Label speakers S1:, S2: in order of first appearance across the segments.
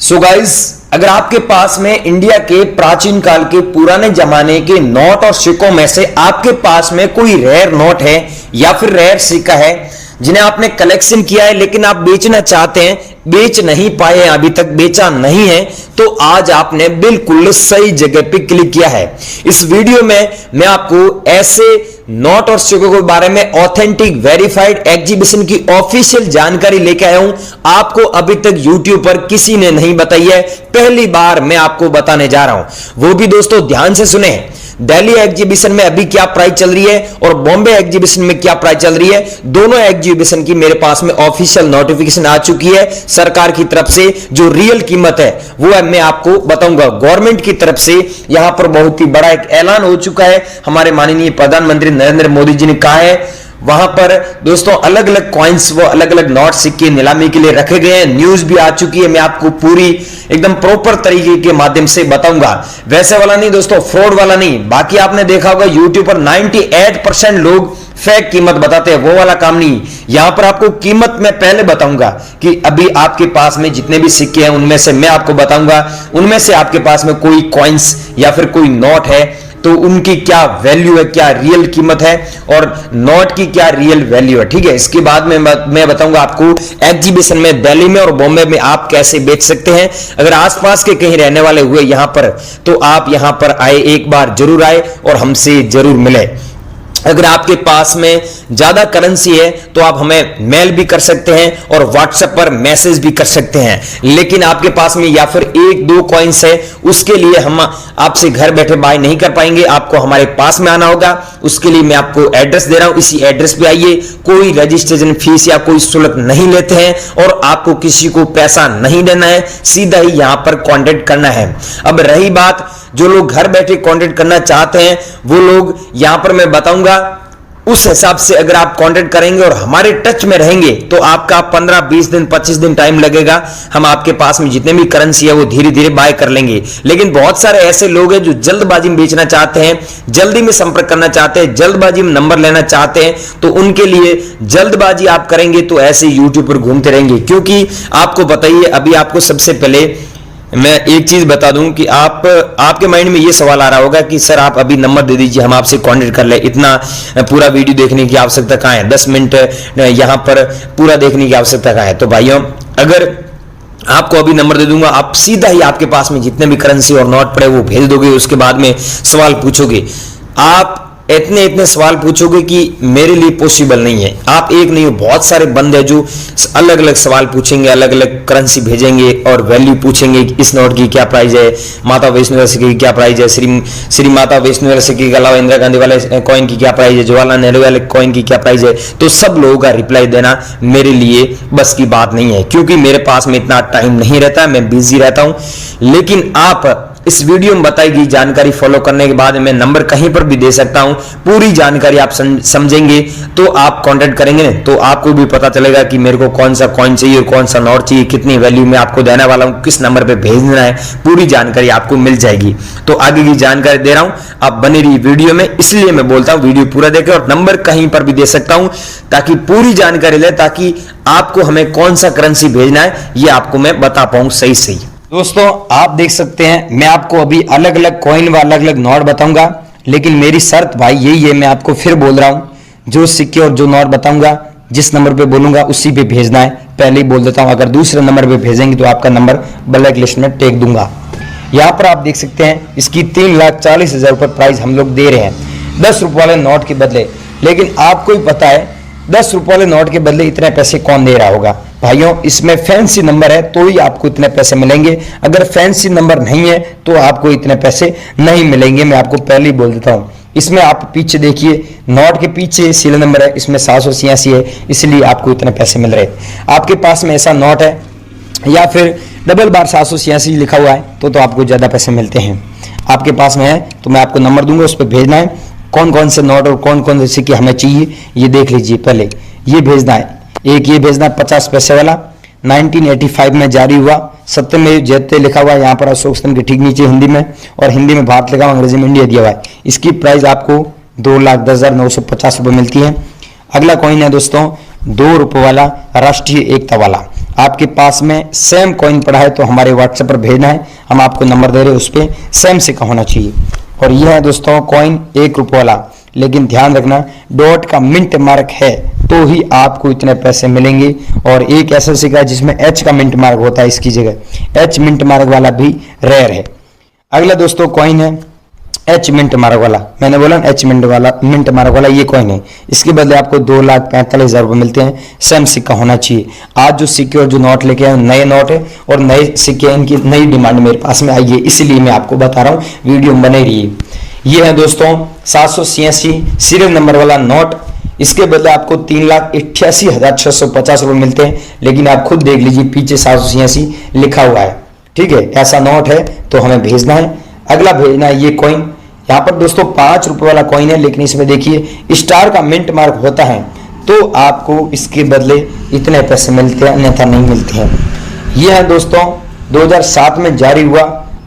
S1: So guys, अगर आपके पास में इंडिया के प्राचीन काल के पुराने जमाने के नोट और सिक्कों में से आपके पास में कोई रेयर नोट है या फिर रेयर सिक्का है जिन्हें आपने कलेक्शन किया है लेकिन आप बेचना चाहते हैं, बेच नहीं पाए हैं, अभी तक बेचा नहीं है, तो आज आपने बिल्कुल सही जगह पे क्लिक किया है। इस वीडियो में मैं आपको ऐसे नोट और सिक्कों के बारे में ऑथेंटिक वेरीफाइड एग्जीबिशन की ऑफिशियल जानकारी लेके आया हूं। आपको अभी तक यूट्यूब पर किसी ने नहीं बताई है, पहली बार मैं आपको बताने जा रहा हूं। वो भी दोस्तों ध्यान से सुने। दिल्ली एग्जीबिशन में अभी क्या प्राइस चल रही है और बॉम्बे एग्जीबिशन में क्या प्राइस चल रही है, दोनों एग्जीबिशन की मेरे पास में ऑफिशियल नोटिफिकेशन आ चुकी है सरकार की तरफ से। जो रियल कीमत है वो मैं आपको बताऊंगा। गवर्नमेंट की तरफ से यहां पर बहुत ही बड़ा एक ऐलान हो चुका है। हमारे माननीय प्रधानमंत्री नरेंद्र मोदी जी ने कहा है वहां पर दोस्तों अलग अलग कॉइन्स वो अलग अलग नोट सिक्के नीलामी के लिए रखे गए हैं। न्यूज भी आ चुकी है, मैं आपको पूरी एकदम प्रॉपर तरीके के माध्यम से बताऊंगा। वैसे वाला नहीं दोस्तों, फ्रॉड वाला नहीं। बाकी आपने देखा होगा यूट्यूब पर 98% लोग फेक कीमत बताते हैं, वो वाला काम नहीं। यहां पर आपको कीमत मैं पहले बताऊंगा कि अभी आपके पास में जितने भी सिक्के हैं उनमें से मैं आपको बताऊंगा, उनमें से आपके पास में कोई कॉइन्स या फिर कोई नोट है तो उनकी क्या वैल्यू है, क्या रियल कीमत है और नोट की क्या रियल वैल्यू है। ठीक है, इसके बाद में मैं बताऊंगा आपको एग्जीबिशन में दिल्ली में और बॉम्बे में आप कैसे बेच सकते हैं। अगर आसपास के कहीं रहने वाले हुए यहां पर तो आप यहां पर आए, एक बार जरूर आए और हमसे जरूर मिले। अगर आपके पास में ज्यादा करेंसी है तो आप हमें मेल भी कर सकते हैं और व्हाट्सएप पर मैसेज भी कर सकते हैं। लेकिन आपके पास में या फिर एक दो कॉइन्स है, उसके लिए हम आपसे घर बैठे बाय नहीं कर पाएंगे, आपको हमारे पास में आना होगा। उसके लिए मैं आपको एड्रेस दे रहा हूं, इसी एड्रेस पे आइए। कोई रजिस्ट्रेशन फीस या कोई शुल्क नहीं लेते हैं और आपको किसी को पैसा नहीं देना है, सीधा ही यहां पर कांटेक्ट करना है। अब रही बात जो लोग घर बैठे कांटेक्ट करना चाहते हैं वो लोग यहां पर मैं बताऊंगा उस हिसाब से अगर आप कांटेक्ट करेंगे और हमारे टच में रहेंगे तो आपका 15, 20 दिन, 25 दिन टाइम लगेगा। हम आपके पास में जितने भी करेंसी है वो धीरे धीरे बाय कर लेंगे। लेकिन बहुत सारे ऐसे लोग हैं जो जल्दबाजी में बेचना चाहते हैं, जल्दी में संपर्क करना चाहते हैं, जल्दबाजी में नंबर लेना चाहते हैं, तो उनके लिए जल्दबाजी आप करेंगे तो ऐसे यूट्यूब पर घूमते रहेंगे। क्योंकि आपको बताइए, अभी आपको सबसे पहले मैं एक चीज बता दूं कि आपके माइंड में ये सवाल आ रहा होगा कि सर आप अभी नंबर दे दीजिए, हम आपसे कांटेक्ट कर ले। इतना पूरा वीडियो देखने की आवश्यकता कहां है, 10 मिनट यहां पर पूरा देखने की आवश्यकता कहां है। तो भाइयों, अगर आपको अभी नंबर दे दूंगा, आप सीधा ही आपके पास में जितने भी करेंसी और नोट पड़े वो भेज दोगे। उसके बाद में सवाल पूछोगे, आप इतने सवाल पूछोगे कि मेरे लिए पॉसिबल नहीं है। आप एक नहीं हो, बहुत सारे बंदे हैं जो अलग अलग सवाल पूछेंगे, अलग अलग करेंसी भेजेंगे और वैल्यू पूछेंगे। इस नोट की क्या प्राइस है, माता वैष्णो सिक्के की क्या प्राइस है, श्री माता वैष्णो सिक्के के अलावा इंदिरा गांधी वाले कॉइन की क्या प्राइस है, जवाहरलाल नेहरू वाले कॉइन की क्या प्राइस है। तो सब लोगों का रिप्लाई देना मेरे लिए बस की बात नहीं है, क्योंकि मेरे पास में इतना टाइम नहीं रहता, मैं बिजी रहता हूं। लेकिन आप इस वीडियो में बताई गई जानकारी फॉलो करने के बाद मैं नंबर कहीं पर भी दे सकता हूं। पूरी जानकारी आप समझेंगे तो आप कांटेक्ट करेंगे तो आपको भी पता चलेगा कि मेरे को कौन सा कॉइन चाहिए और कौन सा नोट चाहिए, कितनी वैल्यू में आपको देने वाला हूं, किस नंबर पे भेजना है, पूरी जानकारी आपको मिल जाएगी। तो आगे की जानकारी दे रहा हूं, आप बने रहिए वीडियो में। इसलिए मैं बोलता हूं वीडियो पूरा देखें और नंबर कहीं पर भी दे सकता हूं ताकि पूरी जानकारी ले, ताकि आपको हमें कौन सा करेंसी भेजना है ये आपको मैं बता पाऊं सही। दोस्तों आप देख सकते हैं, मैं आपको अभी अलग अलग कॉइन व अलग अलग नोट बताऊंगा, लेकिन मेरी शर्त भाई यही है, मैं आपको फिर बोल रहा हूं, जो सिक्के और जो नोट बताऊंगा जिस नंबर पे बोलूंगा उसी पे भेजना है। पहले ही बोल देता हूं, अगर दूसरे नंबर पे भेजेंगे तो आपका नंबर ब्लैक लिस्ट में टेक दूंगा। यहां पर आप देख सकते हैं इसकी 3,40,000 रुपये प्राइस हम लोग दे रहे हैं 10 रुपये वाले नोट के बदले। लेकिन आपको ही पता है 10 रुपये वाले नोट के बदले इतने पैसे कौन दे रहा होगा। भाइयों, इसमें फैंसी नंबर है तो ही आपको इतने पैसे मिलेंगे, अगर फैंसी नंबर नहीं है तो आपको इतने पैसे नहीं मिलेंगे। मैं आपको पहले ही बोल देता हूं। इसमें आप पीछे देखिए, नोट के पीछे सीरियल नंबर है, इसमें 786 है, इसलिए आपको इतने पैसे मिल रहे हैं। आपके पास में ऐसा नोट है या फिर डबल बार 786 लिखा हुआ है तो आपको ज्यादा पैसे मिलते हैं। आपके पास में है तो मैं आपको नंबर दूंगा, उस पर भेजना है। कौन कौन से नोट और कौन कौन से सिक्के हमें चाहिए ये देख लीजिए। पहले ये भेजना है, एक ये भेजना है 50 पैसे वाला, 1985 में जारी हुआ, सत्य में जयते लिखा हुआ है यहाँ पर अशोक स्तंभ के ठीक नीचे हिंदी में, और हिंदी में भारत लिखा हुआ, अंग्रेजी में इंडिया दिया हुआ है। इसकी प्राइस आपको 2,10,950 रुपये मिलती है। अगला कॉइन है दोस्तों 2 रुपये वाला राष्ट्रीय एकता वाला, आपके पास में सेम कॉइन पड़ा है तो हमारे व्हाट्सएप पर भेजना है, हम आपको नंबर दे रहे हैं, उस पर सेम सिक्का होना चाहिए। और यह है दोस्तों कॉइन 1 रुपये वाला, लेकिन ध्यान रखना डॉट का मिंट मार्क है तो ही आपको इतने पैसे मिलेंगे। और एक ऐसा सिक्का है जिसमें एच का मिंट मार्क होता है, इसकी जगह एच मिंट मार्क वाला भी रेयर है। अगला दोस्तों कॉइन है एच मिंट मार्क वाला, मैंने बोला एच मिंट मार्क वाला ये कॉइन है, इसके बदले आपको 2,45,000 रुपये मिलते हैं। सेम सिक्का होना चाहिए। आज जो सिक्के और जो नोट लेके आए नए नोट है और नए सिक्के, इनकी नई डिमांड मेरे पास में आई है, इसलिए मैं आपको बता रहा हूँ, वीडियो बने रही है। ये है दोस्तों 786 सीरियल नंबर वाला नोट, इसके बदले आपको 3,88,650 रुपये मिलते हैं, लेकिन आप खुद देख लीजिए पीछे 786 लिखा हुआ है, ठीक है। ऐसा नोट है तो हमें भेजना है। अगला भेजना है ये कॉइन, यहाँ पर दोस्तों 5 रुपये वाला कॉइन है, लेकिन इसमें देखिए स्टार का मिंट मार्क होता है तो आपको इसके बदले इतने पैसे मिलते हैं, अन्यथा नहीं मिलते हैं। ये है दोस्तों 2007 में जारी हुआ,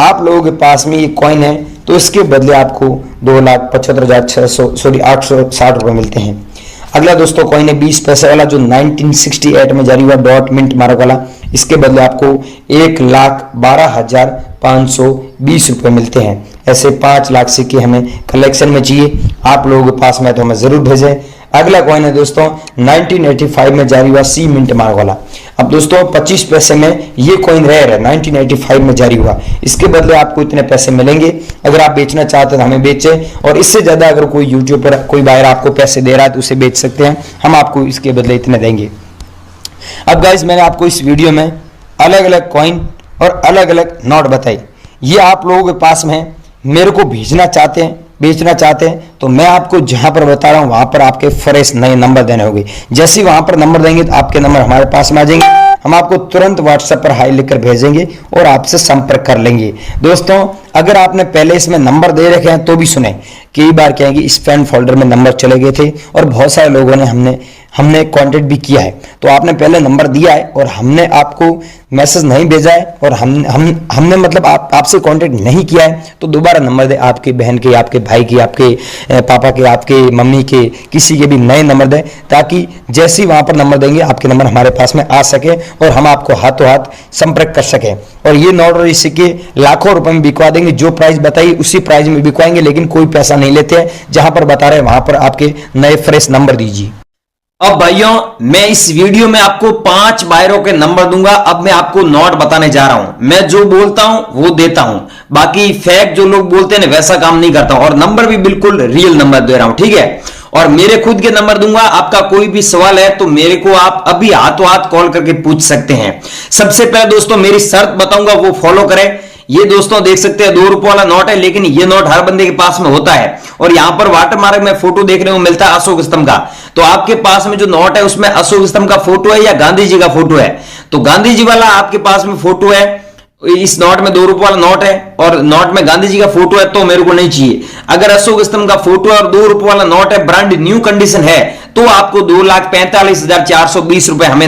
S1: आप लोगों के पास में ये कॉइन है तो इसके बदले आपको 2,75,860 रुपये मिलते हैं। अगला दोस्तों कॉइन है 20 पैसे वाला जो 1968 में जारी हुआ डॉट मिंट मार्क वाला, इसके बदले आपको 1,12,520 रुपये मिलते हैं। ऐसे 5 लाख सिक्के हमें कलेक्शन में चाहिए, आप लोगों के पास में तो हमें जरूर भेजें। अगला कॉइन है दोस्तों 1985 में जारी हुआ सी मिंट मार्क वाला। अब दोस्तों 25 पैसे में ये कॉइन रेयर है, 1985 में जारी हुआ, इसके बदले आपको इतने पैसे मिलेंगे। अगर आप बेचना चाहते हैं तो हमें बेचें, और इससे ज्यादा अगर कोई यूट्यूब पर कोई बायर आपको पैसे दे रहा है तो उसे बेच सकते हैं, हम आपको इसके बदले इतने देंगे। अब गाइस मैंने आपको इस वीडियो में अलग अलग कॉइन और अलग अलग नोट बताई, ये आप लोगों के पास में मेरे को भेजना चाहते हैं, बेचना चाहते हैं तो मैं आपको जहां पर बता रहा हूं वहां पर आपके फ्रेश नए नंबर देने होंगे। जैसे ही वहां पर नंबर देंगे तो आपके नंबर हमारे पास में आ जाएंगे, हम आपको तुरंत व्हाट्सएप पर हाई लिखकर भेजेंगे और आपसे संपर्क कर लेंगे। दोस्तों अगर आपने पहले इसमें नंबर दे रखे हैं तो भी सुने, कई बार कहेंगे स्पैम फोल्डर में नंबर चले गए थे और बहुत सारे लोगों ने हमने कांटेक्ट भी किया है, तो आपने पहले नंबर दिया है और हमने आपको मैसेज नहीं भेजा है और हमने मतलब आपसे कांटेक्ट नहीं किया है तो दोबारा नंबर दे, आपके बहन के, आपके भाई के, आपके पापा के, आपके मम्मी के, किसी के भी नए नंबर दें, ताकि जैसे ही वहां पर नंबर देंगे आपके नंबर हमारे पास में आ सके और हम आपको हाथों हाथ संपर्क कर सकें। और ये नोट और सिक्के लाखों रुपए में बिकवा देंगे, जो प्राइस बताइए उसी प्राइस में बिकवाएंगे, लेकिन कोई पैसा नहीं लेते हैं। जहां पर बता रहे हैं वहां पर आपके नए फ्रेश नंबर दीजिए।
S2: अब भाइयों मैं इस वीडियो में आपको 5 बायरों के नंबर दूंगा। अब मैं आपको नोट बताने जा रहा हूं, मैं जो बोलता हूं वो देता हूं, बाकी फैक्ट जो लोग बोलते हैं वैसा काम नहीं करता हूं, और नंबर भी बिल्कुल रियल नंबर दे रहा हूं, ठीक है। और मेरे खुद के नंबर दूंगा, आपका कोई भी सवाल है तो मेरे को आप अभी हाथों हाथ कॉल करके पूछ सकते हैं। सबसे पहले दोस्तों मेरी शर्त बताऊंगा, वो फॉलो करें। ये दोस्तों देख सकते हैं 2 रुपए वाला नोट है, लेकिन ये नोट हर बंदे के पास में होता है, और यहां पर वाटरमार्क में फोटो देखने को मिलता है अशोक स्तंभ का। तो आपके पास में जो नोट है उसमें अशोक स्तंभ का फोटो है या गांधी जी का फोटो है, तो गांधी जी वाला आपके पास में फोटो है, इस नोट में 2 रुपए वाला नोट है और नोट में गांधी जी का फोटो है तो मेरे को नहीं चाहिए। अगर अशोक स्तंभ का फोटो है और 2 रुपए वाला नोट है, ब्रांड न्यू कंडीशन है, तो आपको 2,45,420 रुपए हम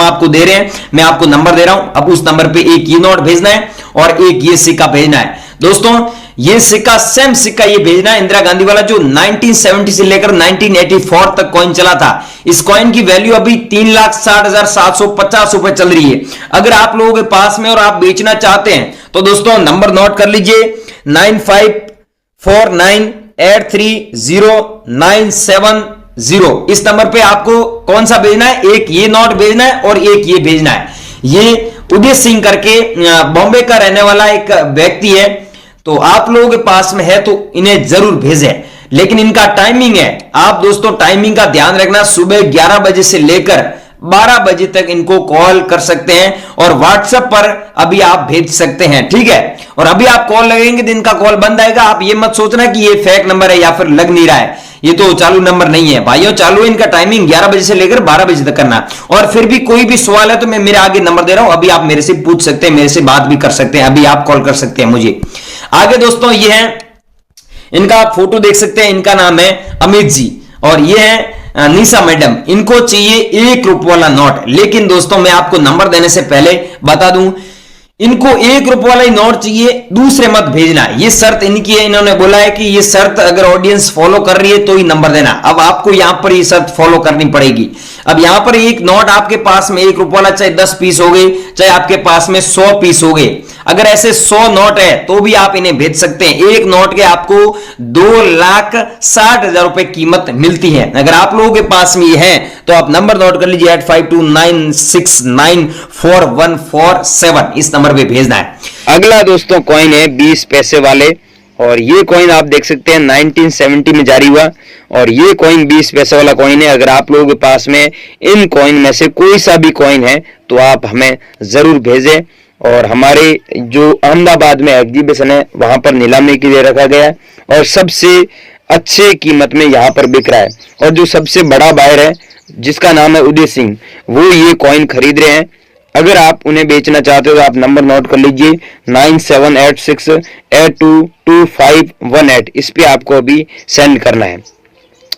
S2: आपको दे रहे हैं। मैं आपको नंबर दे रहा हूं, अब उस नंबर पे एक ये नोट भेजना है और एक ये सिक्का भेजना है। दोस्तों ये सिक्का सेम सिक्का ये भेजना है इंदिरा गांधी वाला, जो 1970 से लेकर 1984 तक कॉइन चला था। इस कॉइन की वैल्यू अभी 3,60,750 रुपए चल रही है। अगर आप लोगों के पास में और आप बेचना चाहते हैं तो दोस्तों नंबर नोट कर लीजिए 9549830970। इस नंबर पे आपको कौन सा भेजना है, एक ये नोट भेजना है और एक ये भेजना है। ये उदय सिंह करके बॉम्बे का रहने वाला एक व्यक्ति है, तो आप लोगों के पास में है तो इन्हें जरूर भेजें, लेकिन इनका टाइमिंग है, आप दोस्तों टाइमिंग का ध्यान रखना, सुबह 11 बजे से लेकर 12 बजे तक इनको कॉल कर सकते हैं और व्हाट्सएप पर अभी आप भेज सकते हैं, ठीक है। और अभी आप कॉल लगेंगे दिन का कॉल बंद आएगा, आप ये मत सोचना कि ये फेक नंबर है या फिर लग नहीं रहा है, ये तो चालू नंबर नहीं है भाइयों, चालू है। इनका टाइमिंग 11 बजे से लेकर 12 बजे तक करना। और फिर भी कोई भी सवाल है तो मैं मेरे आगे नंबर दे रहा हूं, अभी आप मेरे से पूछ सकते हैं, मेरे से बात भी कर सकते हैं, अभी आप कॉल कर सकते हैं मुझे। आगे दोस्तों ये है, इनका आप फोटो देख सकते हैं, इनका नाम है अमित जी और ये है निशा मैडम। इनको चाहिए 1 रुपये वाला नोट, लेकिन दोस्तों मैं आपको नंबर देने से पहले बता दूं इनको 1 रुपए वाला ही नोट चाहिए, दूसरे मत भेजना। ये शर्त इनकी है, इन्होंने बोला है कि ये शर्त अगर ऑडियंस फॉलो कर रही है तो ही नंबर देना। अब आपको यहां पर ये शर्त फॉलो करनी पड़ेगी। अब यहां पर एक नोट आपके पास में 1 रुपए वाला चाहे 10 पीस हो गए, चाहे आपके पास में 100 पीस हो गए, अगर ऐसे 100 नोट है तो भी आप इन्हें भेज सकते हैं। एक नोट के आपको 2,60,000 रुपए कीमत मिलती है। अगर आप लोगों के पास में ये है तो आप नंबर नोट कर लीजिए 8529694147, इस नंबर पे भेजना है।
S1: अगला दोस्तों कॉइन है 20 पैसे वाले, और ये कॉइन आप देख सकते हैं 1970 में जारी हुआ, और ये कॉइन 20 पैसे वाला कॉइन है। अगर आप लोगों के पास में इन कॉइन में से कोई सा भी कॉइन है तो आप हमें जरूर भेजें, और हमारे जो अहमदाबाद में एग्जीबिशन है वहां पर नीलामी के लिए रखा गया है, और सबसे अच्छे कीमत में यहाँ पर बिक रहा है। और जो सबसे बड़ा बायर है जिसका नाम है उदय सिंह, वो ये कॉइन खरीद रहे हैं। अगर आप उन्हें बेचना चाहते हो तो आप नंबर नोट कर लीजिए 9786822518, इस पे आपको अभी सेंड करना है।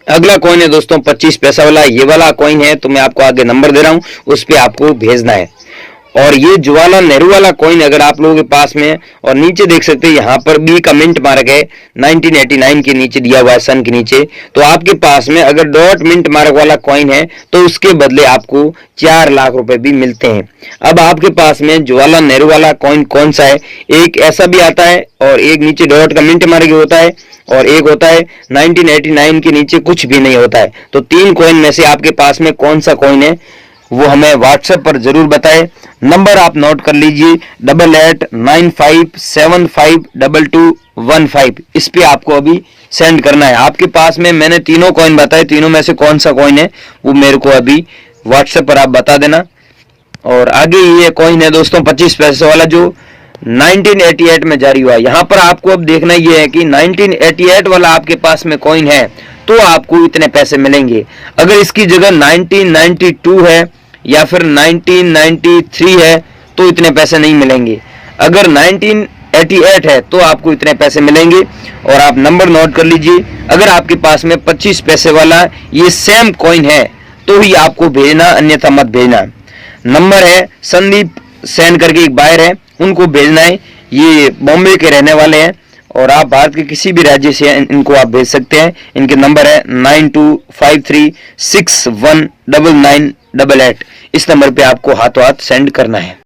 S1: अगला कॉइन है दोस्तों 25 पैसा वाला, ये वाला कॉइन है तो मैं आपको आगे नंबर दे रहा हूं, उस पे आपको भेजना है। और ये जवाहरलाल नेहरू वाला कॉइन अगर आप लोगों के पास में है, और नीचे देख सकते हैं यहाँ पर बी का मिंट मार्क है 1989 के नीचे दिया हुआ है, सन के नीचे, तो आपके पास में अगर डॉट मिंट मार्क वाला कॉइन है तो उसके बदले आपको 4 लाख रुपए भी मिलते हैं। अब आपके पास में जवाहरलाल नेहरू वाला कॉइन कौन सा है, एक ऐसा भी आता है और एक नीचे डॉट का मिंट मार्क होता है, और एक होता है 1989 के नीचे कुछ भी नहीं होता है। तो 3 कॉइन में से आपके पास में कौन सा कॉइन है वो हमें व्हाट्सएप पर जरूर बताएं। नंबर आप नोट कर लीजिए 8895752215, इस पे आपको अभी सेंड करना है। आपके पास में मैंने तीनों कॉइन बताए, तीनों में से कौन सा कॉइन है वो मेरे को अभी व्हाट्सएप पर आप बता देना। और आगे ये कॉइन है दोस्तों 25 पैसे वाला जो 1988 में जारी हुआ है। यहाँ पर आपको अब देखना ये है कि 1988 वाला आपके पास में कॉइन है तो आपको इतने पैसे मिलेंगे। अगर इसकी जगह 1992 है या फिर 1993 है तो इतने पैसे नहीं मिलेंगे। अगर 1988 है तो आपको इतने पैसे मिलेंगे। और आप नंबर नोट कर लीजिए, अगर आपके पास में 25 पैसे वाला ये सेम कॉइन है तो ही आपको भेजना, अन्यथा मत भेजना। नंबर है संदीप सेन करके एक बायर है, उनको भेजना है। ये बॉम्बे के रहने वाले हैं और आप भारत के किसी भी राज्य से इनको आप भेज सकते हैं। इनके नंबर है 9253619988, इस नंबर पे आपको हाथों हाथ सेंड करना है।